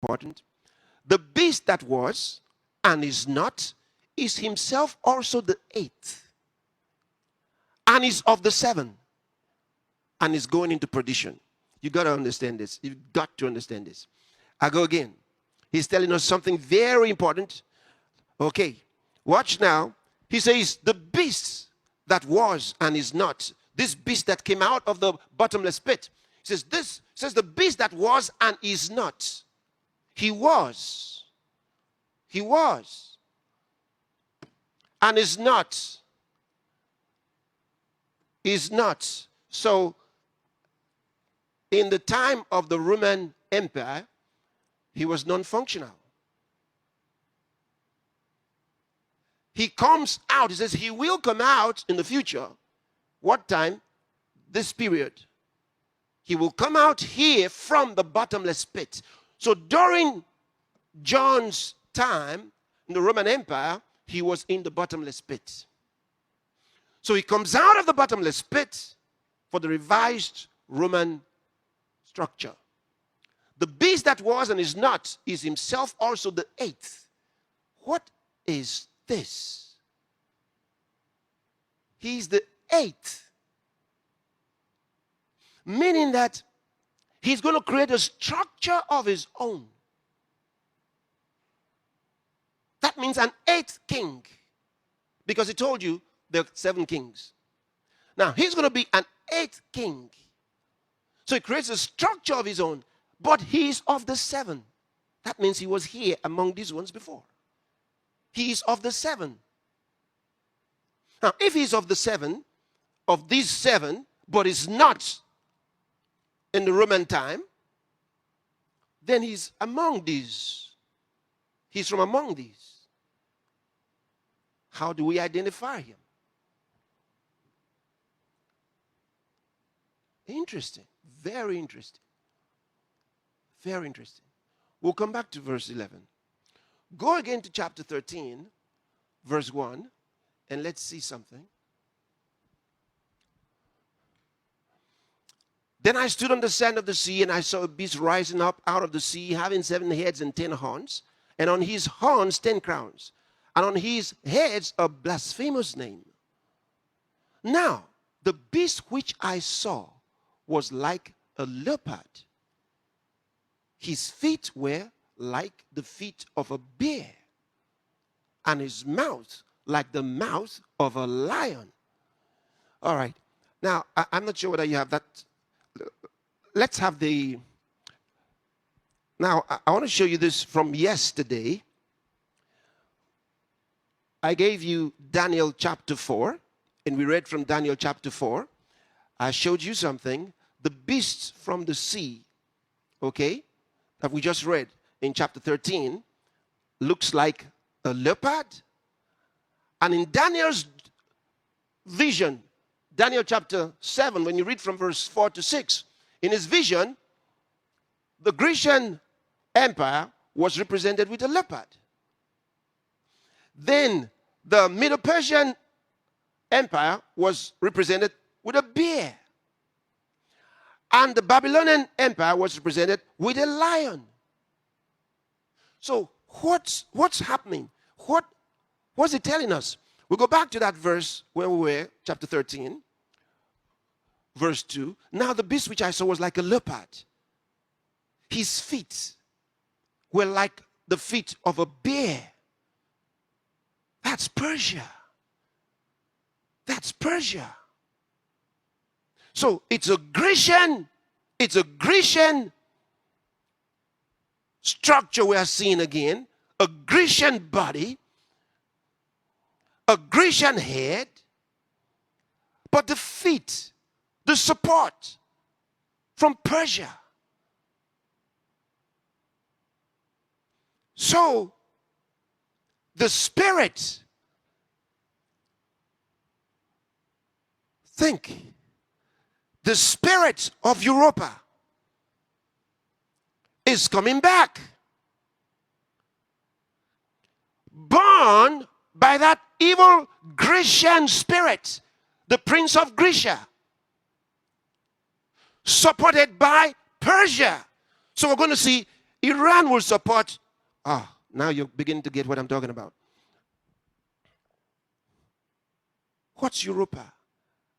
important. The beast that was and is not is himself also the eighth, and is of the seven, and is going into perdition. You got to understand this. You've got to understand this. I go again. He's telling us something very important. Okay, watch now. He says, the beast that was and is not, this beast that came out of the bottomless pit. He says, this says the beast that was and is not. He was. He was. And is not. Is not. So, in the time of the Roman Empire, he was non-functional. He comes out. He says he will come out in the future. What time? This period. He will come out here from the bottomless pit. So during John's time in the Roman Empire, he was in the bottomless pit. So he comes out of the bottomless pit for the revised Roman structure. The beast that was and is not is himself also the eighth. What is this? He's the eighth. Meaning that he's going to create a structure of his own. That means an eighth king. Because he told you there are 7 kings. Now, he's going to be an eighth king. So he creates a structure of his own. But he's of the 7. That means he was here among these ones before. He is of the 7. Now, if he's of the 7, of these 7, but is not in the Roman time, then he's among these. He's from among these. How do we identify him? Interesting. Very interesting. Very interesting. We'll come back to verse 11. Go again to chapter 13, verse 1, and let's see something. Then I stood on the sand of the sea, and I saw a beast rising up out of the sea, having 7 heads and 10 horns, and on his horns 10 crowns, and on his heads a blasphemous name. Now, the beast which I saw was like a leopard. His feet were like the feet of a bear, and his mouth like the mouth of a lion. All right. Now, I'm not sure whether you have that. Let's have the... Now, I want to show you this from yesterday. I gave you Daniel chapter 4, and we read from Daniel chapter 4. I showed you something. The beast from the sea, okay, that we just read in chapter 13, looks like a leopard. And in Daniel's vision, Daniel chapter 7, when you read from verse 4 to 6, in his vision, the Grecian Empire was represented with a leopard. Then the Medo-Persian Empire was represented with a bear. And the Babylonian Empire was represented with a lion. So what's happening? What's it telling us? We'll go back to that verse where we were, chapter 13, verse 2. Now the beast which I saw was like a leopard. His feet were like the feet of a bear. That's Persia. That's Persia. So it's a Grecian structure we are seeing again, a Grecian body, a Grecian head, but the feet, the support from Persia. So the spirit, think, the spirit of Europa is coming back. Born by that evil Grecian spirit, the prince of Grecia, supported by Persia. So we're going to see Iran will support. Now you're beginning to get what I'm talking about. What's Europa?